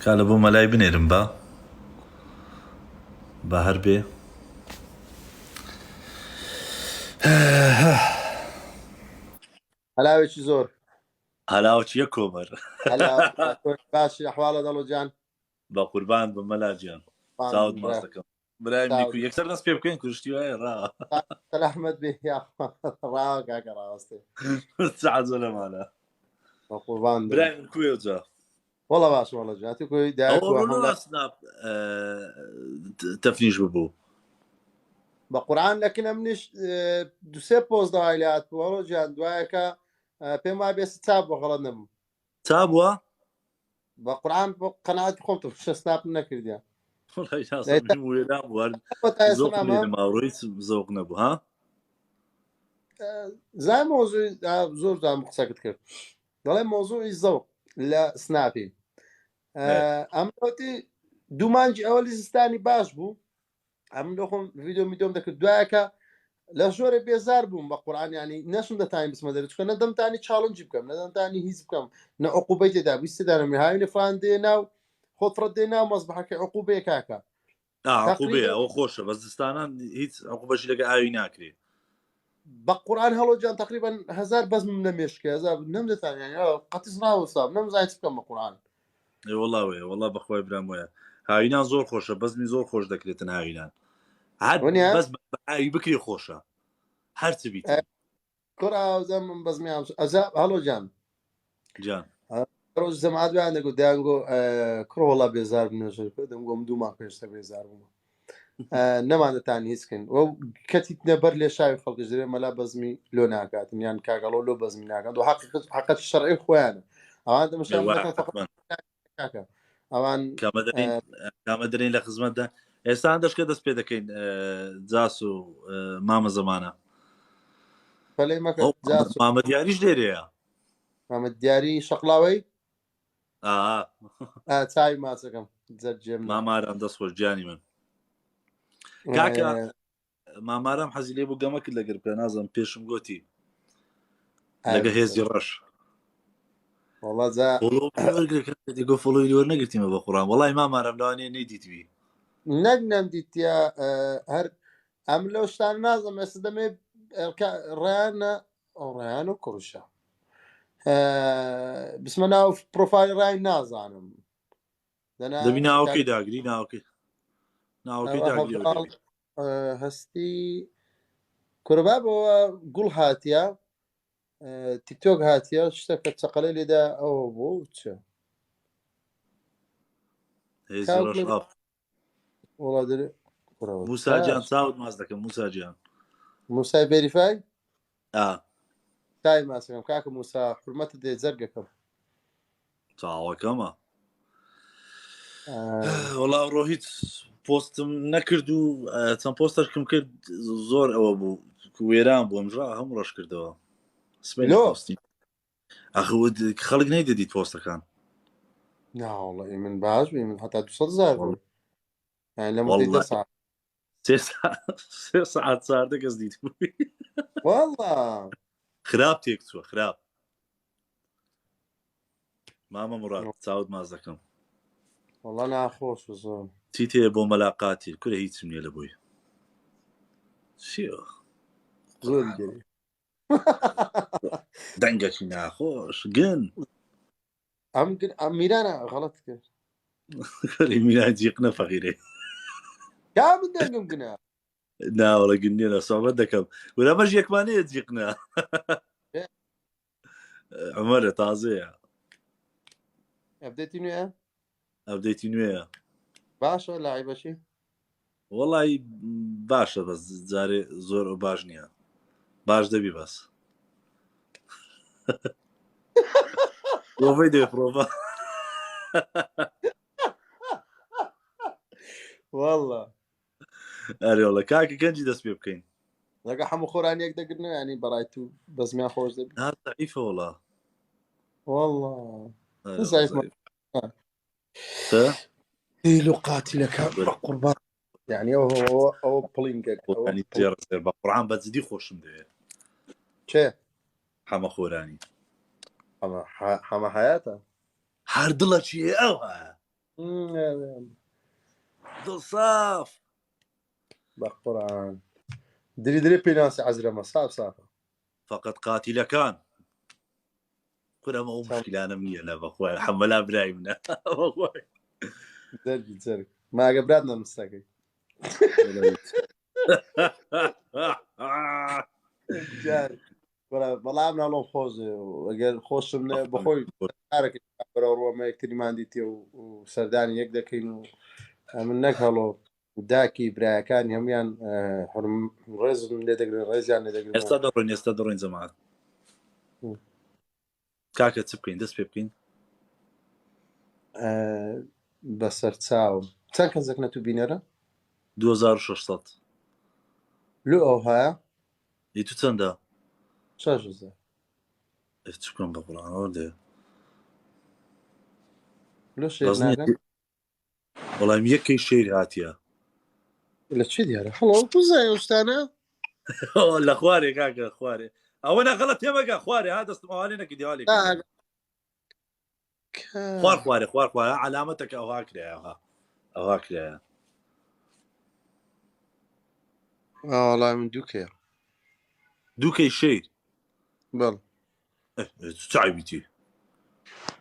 کالە بۆ مەلای بنێرم بە هەر بێ هەلاوێکی زۆر هەلاوەچیە کۆمەر باشی ئەحواڵە دەڵۆ جان بە قوربان بە مەلاجیان چاوت ماس دەکەم برایم نیکو یەکسەر دەست پێ بکەین کوشتی وایە ڕا سەلامەت بێ ڕاوە کاکە ڕاستێ سعزە لەمانە بە قوربان برایم کوێ جا وەڵە باش وەڵە جاتی کۆی سناپ تەفنیش ببوو بە قورعان لەکنە منیش دوسێ پۆست داوای لات وەڵۆ جان دوایەکە پێم وا بێست چاپ بە غەڵەت نەبوو تا بووە بە قورعان قەناعەتی خۆم سناپ نەکردیان ماوڕۆی زەوق نەبوو ها زای مۆزووی زۆر دام قسەکت کرد دەڵێ مۆزوعی زەوق لە سناپی ئەمەتی دوومانجی ئەوە لیزستانی باش بوو ئەم خۆم ڤیددیۆ میدۆم دەکرد دوایەکە لە ژۆرە بێزار بووم بە قورعان ینی نەشم دەتانی بسمە دەرچکە نەدەمتانی چاڵنجی بکەم نەدەمتانی هیچ بکەم نە عقوبەی تێدا ویستدانم هاوینە فلان دێ ناو خۆفرەت دێ ناو مەزبحەکەی عقوبەیە کاکە عقوبێ ئەوە خۆشە بە زستانان هیچ عقوبەشی لەگە ئاوی ناکرێ بە قورعان هەڵۆجان تقریبا 1000 بەزمم نەمێشکە نەمدەتانی قەتیز ڕاوەسام نەمزای بکەم بە قورعان وڵاوێ وڵا بەخوای برام وایە هاوینان زۆر خۆشە بەزمی زۆر خۆش دەکرێتن هاوینان بەس ئاوی بکری خۆشە هەرچ بیت کوڕزم بەزمی هەڵۆ جان ڕۆژ زەمادویان دەگو دەیانگۆ کڕۆڵا بێزار بنەژر دەم گۆم دوومان پێشتە بێزار بوومە نەمانەتان هیچکن و کەتیت نەبەر لێ شاوی خەڵکەژرێ مەلا بەزمی لۆ ناکاتن یان کاگەڵۆ لۆ بەزمی ناکات و حقەت شەرعی خۆیانە ئەوان دەمەشاکە ئەوان کامە دەرین لە خزمەتدا ئێستان دەشکە دەست پێ دەکەین جاس و مامە زەمانە مامە دیاریش لێرەیە مامە دیاری شەقلاوەی چای ماچەکەم جەرجێم ماماران دەست خۆش گیانی من کاکە مامارام حەزی لێ بوو گەمە کرد لەگەر پێ نازم پێشم گوتی لەگە هێزی ڕەش گۆ فڵۆی لۆر نەگرتیمە بە قوڕان وەڵای مامارم لەوانێ نەیدیتوی نەگنەم دیتە هەر ئەم لەو شتان نازم ئێستا دەمێ ڕیانە ئەو ڕیان و کوڕشە بسمە ناو پرۆفایل ڕای نازانم دەبی ناوکەی داگری ناوکەی داگری هەستی کوربا بەوە گوڵ هاتیە تیکتۆک هاتیە شتەکە چقەلەی لێدا ئەوە بوو چە موساجان چاوت ماس دەکەم موساجان موسای بێریفای تای ماسەکەم کاکە موسا حرمەتە دێ جەرگەکەم چاوەکەمە وەڵام ڕۆ هیچ پۆستم نەکرد و چەند پۆستەشکم کرد زۆر ئەوە بوو وێران بووم ژا هەموو ڕۆژ کردەوە خەڵک نەیدەدیت پۆستەکان ناوەڵی من باش بووی من هەتا 200,000 سێ سەعات چاردە کەس دیت بووی وەڵا خراپ تێک چووە خراپ مامە مڕات چاوت ماز دەکەم وەڵا ناخۆش زۆر چی تێ بۆ مەلاقاتی کورە هیچم نیە لە بووی زۆر دەنگەکی ناخۆش گن ئەم میرانە غەڵەت کرد میران جیقنە فەقیرێ یا من دەنگم گنە ناوەڵە گنێنە سۆبەت دەکەم وەرەمەش یەکمانەیە جیقنە ئەمەرە تازەیە ئەبدێتی نوێە ئەبدێتی نوێیە باشە لایبەشی وەڵی باشە بەس جارێ زۆر باش نییە باش دەبی بەس گۆڤەی دێفرۆڤە وەڵا ئەرێوڵە کاکە گەنجی دەست پێ بکەین لەگە هەموو خۆرانیەک دەگرنە ینی بەڕای تو بەزمیان خۆش دەبی تەعیفە وەڵا وەڵا و قاتیلەکە قوربان یعنی ئەوە پڵینگە بە قورعان بەجددی خۆشم دەوێت چێ حەمە خۆرانی حەمە حەیاتە هەر دڵە چیە ئەوە دڵ ساف بەقڕان دری پێی ناسی عەزرەمە سافە فقط قاتیلەکان قورەمە ئەو مشکلانم نییە لە بەخوای حەمەلا برای منە دەرگی جەرگ ماگە برات نەمستەکەی بەڵام ناڵۆ خۆزێ ئەگەر خۆشم بەخۆی بەڕۆمە یەکتریمان دیتێ و سەردانی یەک دەکەین و من نەک هەڵۆ داکی برایەکانی هەمویان ڕێزم لێ دەگرن ڕێزیان لێ دەگرن ئێستا دەڕۆین ئێستا دەڕۆین جەماعەت کاکە چ بکەین دەست پێ بکەین بەسەر چاوم چەند کەسێک نەتو بینەرە 2600 لۆ ئەو هەیە ئی تو چەندە 6,000 چ بکەم بە قوڵانەوە دێ لۆ شێر ناکەن وەڵام یەکەی شێر هاتیە لە چی دیارە هەڵۆ بزای ئەوستانە لە خوارێ کاکە خوارێ ئەوە نەغەڵەت تێمەگە خوارێ ها دەستم ئەوانێ نەکە دیواڵێ خوار خوارە علامەتەکە ئەوها کرایەها ئەوها کرایە وەڵام من دووکەیە دووکەی شەیر بەڵ چاویتی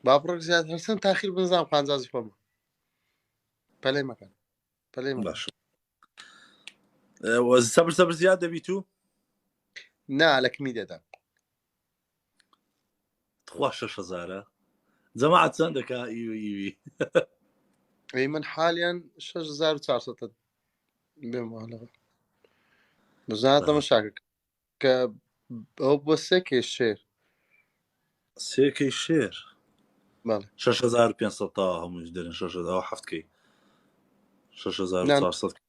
باپڕک زیاد هەرسەن تاخیر بنزام قانجازی خۆمە پەلەی مەکەن پەلەی باش سەبر زیاد دەبیت و نا لە کمی دەدا خوا 6,000 جەماعەت چەند دەکا ئیوی ئەی من حالیان 6,400 بێماڵەوە بزانێتەمە شاکە کە ئەو بۆ سێکێ شێر سێکەی شێر بەڵێ 6,500 تا هەمووش دەرن 6,000 هەفتکەی 6,400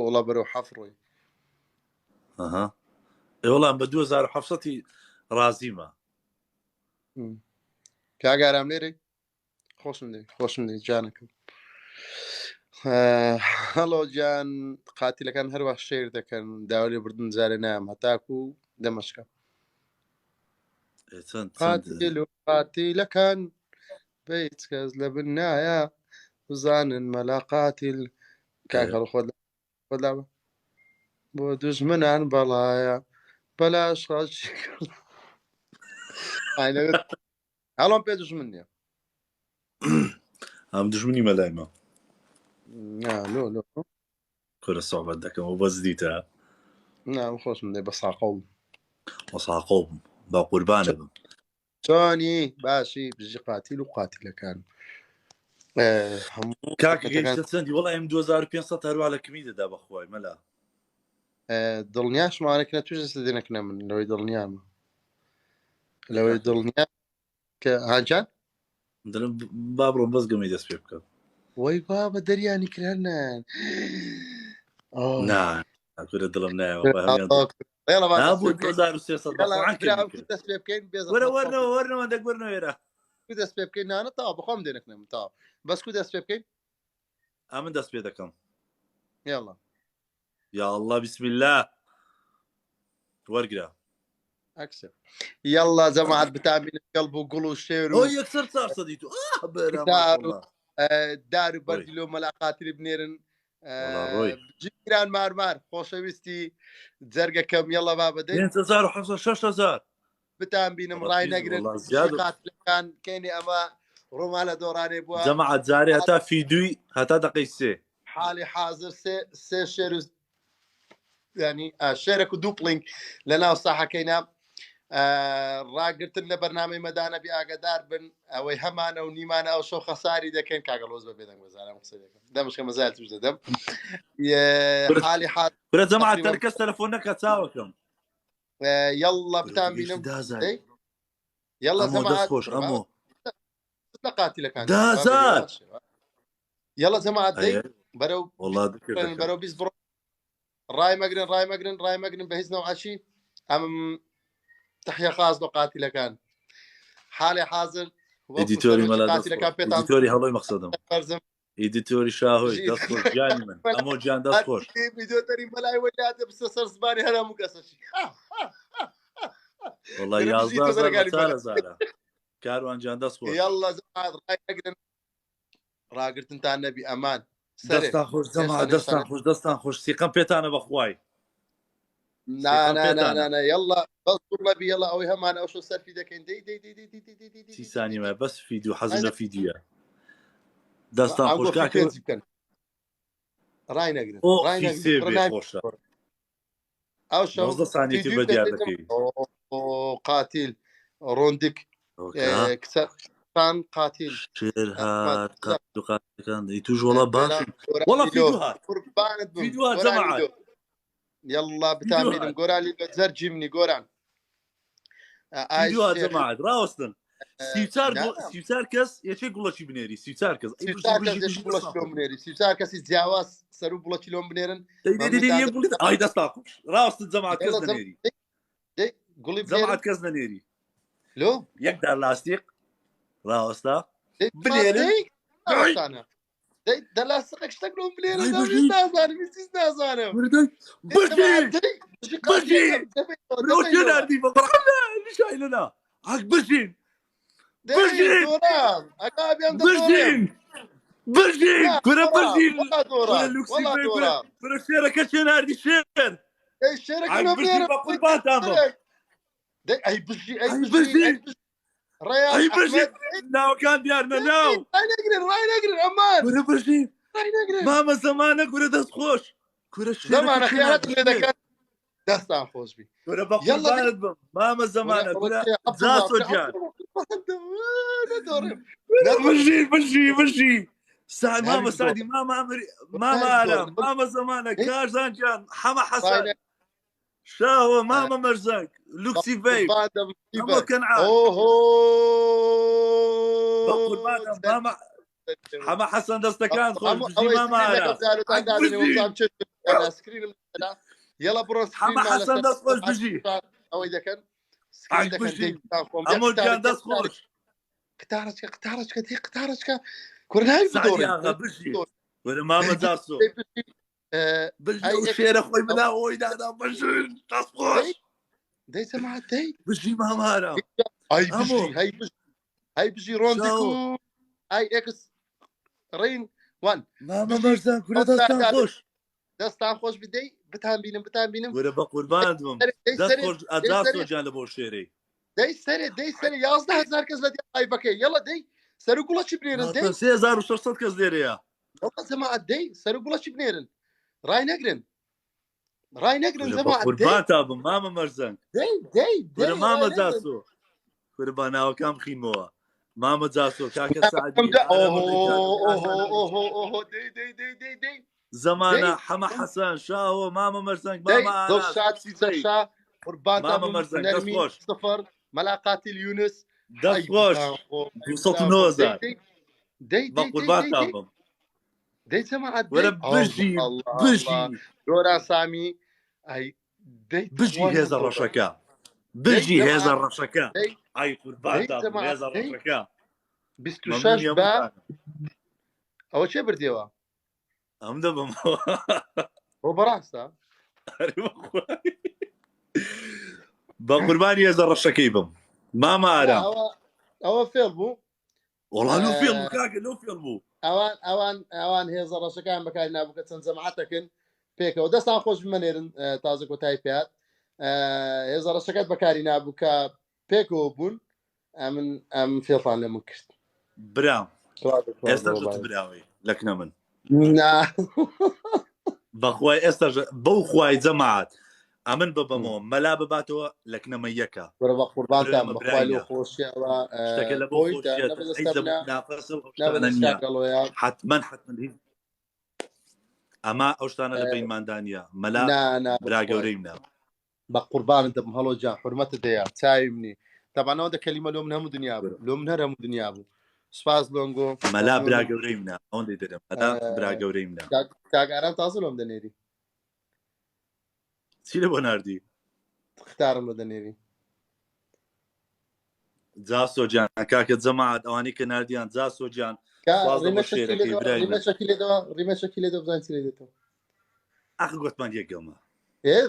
وڵا بەرەو حەفڕۆی ئەها وەڵام بە 2700 رازیمە کاگارام لێرەی خۆشم دێ جانەکەم هەڵۆ جان قاتیلەکان هەروە شێر دەکەن داوا لێ بردن جارێ نام هەتاکو و دەمەشکە قاتیل و قاتیلەکان بە هیچ کەس لە بن نایە بزانن مەلا قاتیل کاکەڵ خۆدا بۆ دوژمنان بەڵایە بەلاش خەڵکی هەڵۆم پێ دوژمن نییە ئەم دژمنی مەلایمە لۆ کورە سۆحبەت دەکەم و بەس دیتە نام خۆشم دێ بە ساقەڵ وەساقۆ بم با قوربانە بم چۆنی باشی بژی قاتیل و قاتیلەکان کاکەچەندی وەڵا ئەم 2500 هەروە لە کمی دەدا بەخوای مەلا دڵنیاشمانێک نە توش دێنەکە من لەوەی دڵنیامە لەوەی دڵنیا کە هاجان دڵم با بڕۆم بەس گەمەی دەست پێ بکەم وەی با بە دەریانی کرانان ناکورە دڵم نایەوە دەست پێ بکەین وەرنەوە دەگوەرنەوەێرە دەست پێ بکەین نانە تا بخۆم دێنەکە من تا بەسکو دەست پێ بکەین من دەست پێ دەکەم یاڵا یا الله بسم الله وەرگرە ئەکسە یاڵا جەماعەت بتامینە قەڵب و گوڵ و شێر و یەکسەر 400 تو دار و بەردیلۆ مەلاقاتی بنێرن جیران مارمار خۆشەویستی جەرگەکەم یەڵا با بەدەین 6,000 بتان بینم ڕای نەگرن قاتلەکان کەینی ئەمە ڕۆما لە دۆڕانێ بووە جەماعەت جارێ هەتا فیدووی هەتا دقەی سێ حالی حاضر سێ شێر ینی شێرێک و دوو پڵنگ لە ناو ساحەکەینا ڕاگرتن لە بەرنامەی مەدانە بی ئاگدار بن ئەوەی هەمانە و نیمانە ئەو شەو خەساری دەکەن کاگەڵۆز بە بێدەنگ بەزانم قسە دەکەم دەمشکە مەزال توش دەدەم حالی حاضر جەماعەت کەس تەلەفۆن نەکە چاوەکەم یەڵا بتان بینم یەڵا جەماعەت خۆش ئەمۆ لە قاتیلەکان 10,000 یەڵا جەماعەت دەی بەرەو 20 بڕۆ ڕای مەگرن بە هیچ نەوعەچی ئەم تحیە خاص بە قاتیلەکان حالی حاضر ئیدیتۆری ئیدیتۆری هەڵۆی مەقسەدم ئیدیتۆری شاهۆی دەست خۆش گیانی من ئەمۆ گیان دەست خۆش ویدیۆتەری مەلای وەلاتە بستە سەر زمانی هەرهەموو کەسەشی وەڵڵای 11,000 4,000 کاروانجان دەست خۆش يلا زعمات ڕاگرتنتان نەبی ئەمان دەستان خۆش زەمات دەستان خۆش سیقەم پێتانە بەخوای نا يلا بس نبي يلا ئەوەی هەمان ئەو شو سەرفی دەکەین سی سانیمە بەس فیدیو حەزم لە فیدیوە دەستان خۆش بکەن ڕای نەگرن خۆشە ئەو سانیتی بە دیار دەکەی قاتیل ڕۆندک کچان قاتیل شێر هات قاتەکان توش وڵا باش وڵا فیدیو هات زەمات يلا بتامينم قرالي زرجي مني قران فيديو زەمات ڕاوەستن سیچار کەس یەکێک گوڵەکی بنێری سیچار کەس سیچار کەسی جیاواز سەر و بڵەکی لۆم بنێرن ئای دەستا خۆش ڕاوەستن زەمات کەس نەنێری گوڵی زەمات کەس نەنێری لۆ یەکدار لاستیق ڕاوەستا بنێرن دەلاستقێک شتێک لۆم بنێرن نازانم نازانم ناردی بەڕشای لەنا ئاک بژین کورە بژین کورە شێرەکە چێ ناردی شێر بە قوربانتان ناوەکان دیارنە ناو کورە بژین مامە زەمانە کورە دەست خۆش کورە زەمانە خیانەت لێ دەکەن دەستان خۆش بی کورە بە قوربانت بم مامە زەمانە کورە جاسۆ گیان بژی مامە سادی مامە ئارام مامە زەمانە کارزان گیان حەمە حەسەن شاوە مامە مەرزەنگ لوکسی ڤەیپ ئەمە کەنعان بە قوربانم مامە حەمە حەسەن دەستەکان خۆش بژی مامە ئارام يلا بروس حەمە حەسەن دەست خۆش بژی ئەوەی دەکەن ئەمە گیان دەست خۆش قتارچکە کورناوی وەرە مامە جاسۆ شێرە خۆی بنا ئەوی دادا بژن دەست خۆش دەی زەمات دەی بژی مامە ئارام هەی بژی ڕۆندک و ئای ئێکس ڕین وان مامە مەرزان کورە دەستان خۆش دەستان خۆش بدەی بتان بینم وەرە بە قوربانت بم دەست خۆش ئەجاسۆ گیان لە بۆ شێرەی دەی سەرێ 11,000 کەس لە دیایبەکەی یەڵە دەی سەر و گوڵەکی بنێرن 3600 کەس لێرەیە زەمات دەی سەر و گوڵەکی بنێرن ڕای نەگرن قوربانتا بم مامە مەرزەنگ وەرە مامە جاسۆ قوربان ناوەکەم خینمەوە مامە جاسۆ کاکە سعدی زەمانە حەمە حەسەن شاوە مامە مەرزەنگ مامە مەرزەنگ دەست خۆش مەلاقاتی یونس دەست خۆش 290 بە قوربانتا بم دەی زەمات وەرە بژی گۆران سامی بژی هێزە ڕەشەکە بژی هێزە ڕەشەکە ئای قوربانتا بم هێزە ڕەشەکە 26 بە ئەوە چێ بردیەوە ئەم دەبمەوە بۆ بەڕاستە بە قوربانی هێزە ڕەشەکەی بم مامە ئارام ئەوە فێڵ بوو وەڵا لەو فێڵ بوو کاکە لەو فێڵ بوو ئەوان هێزە ڕەشەکان بەکاری نابوو کە چەند جەماعەتەکەن پێکەوە دەستان خۆش بمەنێرن تازە کۆتایی پێات هێزە ڕەشەکەت بەکاری نابوو کە پێکەوە بوون ئەم فێڵان لە من کرد برام ئێستا براوی لەکنە من بەخوای ئێستا بەو خوای جەماعەت ئەمن ببەمەوە مەلا بباتەوە لەکنەمە یەکە بە قوربانتان بەخوای خۆشیەوە حتمما ئەما ئەو شتانە لە بینماندانە مەلا برا گەورەی منە بە قوربانت دەبم هەڵۆ جان حرمەتت دەیە چاوی منی تەبانەوە دە کەلیمە لۆ من هەموو دنیا بوو لۆ من هەر هەموو دنیا بوو سپاس لۆنگۆ مەلا برا گەورەی منە ئەوەندەی دەدەم مەلا برا گەورەی منە کاگاران تازە لۆم دەنێری چی لە بۆ ناردی ختارم لە دەنێری جاسۆ گیان کاکە جەماعەت ئەوانی کە نردیان جاسۆ گیان ڕیمەشەکی لێ دەبزان چی لێ دێتەوە ئەخ گوتمان یەکگەڵمە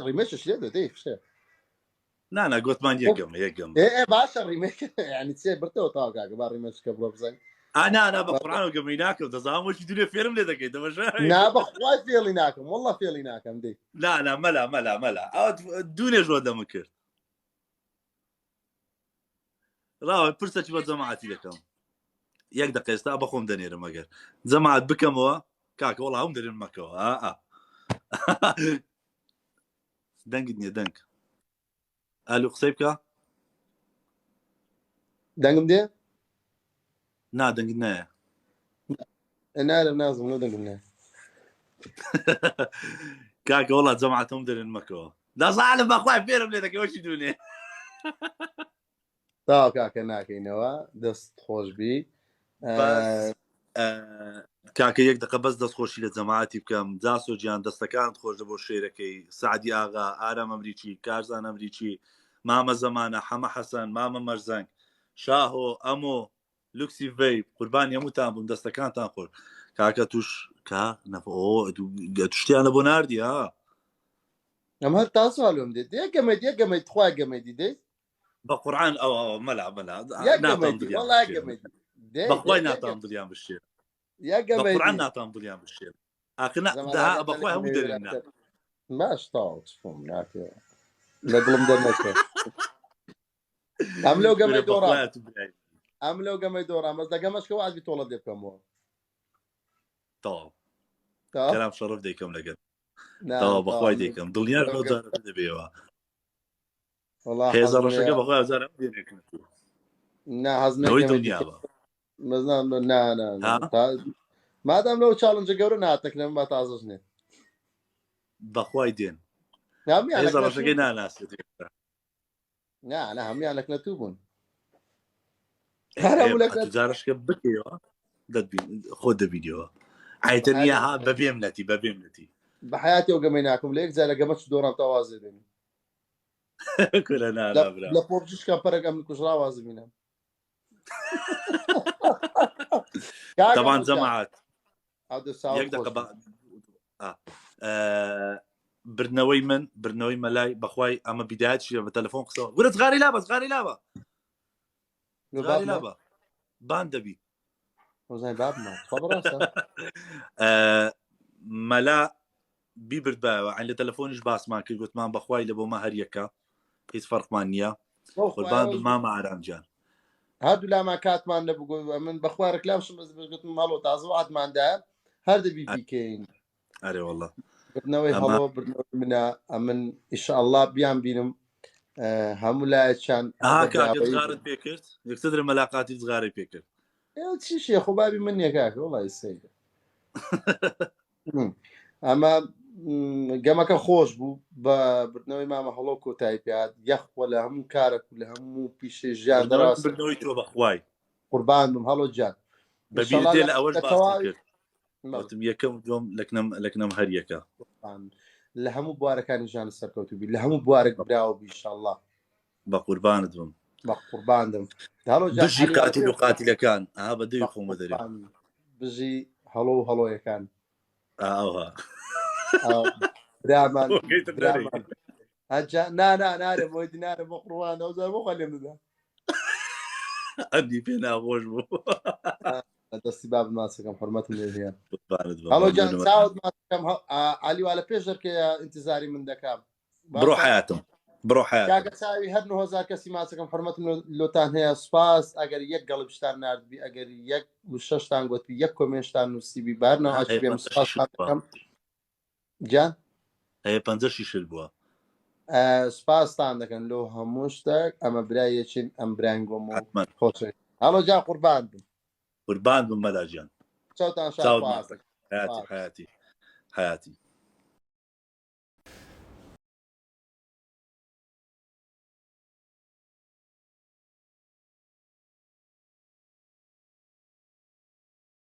ڕیمەشش لێ دەدەی فشێ نا گوتمان یەکەم باشە ڕیمێک ینی چێ برتەوە تاو کاکە با ڕیمێشکە بڕۆ بزانین نا بە قورئان و گەمەی ناکەم دەزانم وەشی دوێ فێرم لێ دەکەیت نا بەخوای فێڵی ناکەم وەڵڵا فێڵی ناکەم دەی نا مەلا ئەو دوونێ ژۆ دەمە کرد ڕاوە پرسەی بە جەماعەتی دەکەم یەک دقیقە ئێستا بەخۆم دەنێرم ئەگەر جەماعەت بکەمەوە کاکە وەڵا هەوم دەرێن مەکەوە دەنگت نییە دەنگ ئالو قسەی بکە دەنگم دێ نا دەنگت نایە نارم نازم نە دەنگم نایە کاکە وەڵا جەماعەت هەوم دەرێن مەکەوە دەزانم بەخوای فێرم لێ دەکەی وەشی دوونێ تاو کاکە ناکەینەوە دەست خۆشبی کاکە یەک دقە بەس دەستخۆشی لە جەماعەتی بکەم جاسۆ گیان دەستەکانت خۆش بۆ شێرەکەی سعدی ئاغا ئارام ئەمریکی کارزان ئەمریکی مامە زەمانە حەمە حەسەن مامە مەرزەنگ شاهۆ ئەمۆ لوکسی ڤەیپ قوربانی هەمووتان بووم دەستەکانتان خۆش کاکە توش کا توشتیانە بۆ ناردی ئەم هەر تا سوالم دێت یەکەمەی تخوا گەمەدی دەیت بە قورئان ئەوە مەلا بەخوای ناتوان دڵیان بشێ بەقورئان ناتوان دڵیان بشێ بەخوای هەموو دەرێننا باش تاوە چفۆم ناکەوە لە دڵم دەرنەکە ئەم لەو گەمەی دۆڕام بەس دەگەمەشکەوە ئازبی تۆڵە دێ بکەمەوە کەرام شەڕف دەیکەم لەگەن بەخوای دەیکەم دڵیان ڕۆجارە دەبێەوە هێزە ڕەشەکە بەخوای هەزارە دێنێکن مادام لەو چاڵنجە گەورە ناتەکنم با تازەش نێ بەخوای دێن هێزە ڕەشەکەی ناناسێت نا هەمویان لەکنەتوو بوون جارشکە بکەوە خۆ دەبینەوە ئایتەنیە ها بەبێم نەتی بە حیاتی ئەو گەمەی ناکەم لە یەک جارە گەمەچ دۆڕام تاوازێ بێنی لە پۆرجشکە پەرەکەم کوژرا وازە بینم طبعا جەماعەت برنەوەی مەلای بەخوای ئەمە بیدایەتی بە تەلەفۆن قسەوە گورە زغاری لابە بان دەبی مەلا بیبرد باوە عین لە تەلەفۆنیش باسمان کرد گوتمان بەخوای لە بۆمە هەریەکە هیچ فەرقمان نییە قوربان مامە ئارامجان هەردوو لامان کاتمان لە من بەخوا ڕکلامشم بەزگوتم ماڵۆ تازە عاتماندا هەر دەبی بیکەین ئەرێ وەڵڵا بردنەوەی هەڵۆ بردنەوەی منە ئەمن ئیشەڵڵا بیان بینم هەموو لایەکیان زغارت پێ کرد یەکسەر مەلاقاتی زغاری پێ کرد چی شێخ و بابی من نیەکاکە وڵی سەیدە ئەمە گەمەکە خۆش بوو بە بردنەوەی مامە هەڵۆ کۆتایی پێات یەخوە لە هەموو کارێک لە هەموو پیشەی ژیان دەڕاستبردنەوەی تۆ بەخوای قوربان بم هەڵۆ جان بەبیێ لە ئەوەش باستم یەکەم دوم لەکنەم هەریەکە لە هەموو بوارەکانی ژیان سەرکەوتوبی لە هەموو بوارێک براوە بیشەڵڵا بە قوربانت بم بە قورباندم بژی قاتیل و قاتیلەکان بە دەوی خۆمە دەرێ بژی هەڵۆ و هەڵۆیەکان ئاها برامان نارێ بۆی دینارە بۆ قڕوان ئەوزار بۆ خەلێم دەدا ئەدی پێ ناخۆش بوو دەستی باب ماسەکەم حرمەتم لێ هەیە هەڵۆ جان چاوت ماسەکەم علیوا لە پێش دەرکەیە ئینتیزاری من دەکام بڕۆ حیاتم کاکە چاوی هەر 9,000 کەسی ماسەکەم حرمەتم لۆتان هەیە سوپاس ئەگەر یەک گەڵبشتان نردبی ئەگەر یەک شەشتان گوتبی یەک کۆمێشتان نووسیبی بارنەوە ئاچ پێم سوپاسەکەم جان هەیە 56 بووە سپاسان دەکەن لۆ هەموو شتێک ئەمە برایەکین ئەم برانگۆم خۆشی هەڵۆ جا قوربان بم مەلاجیان چاوتان حیاتی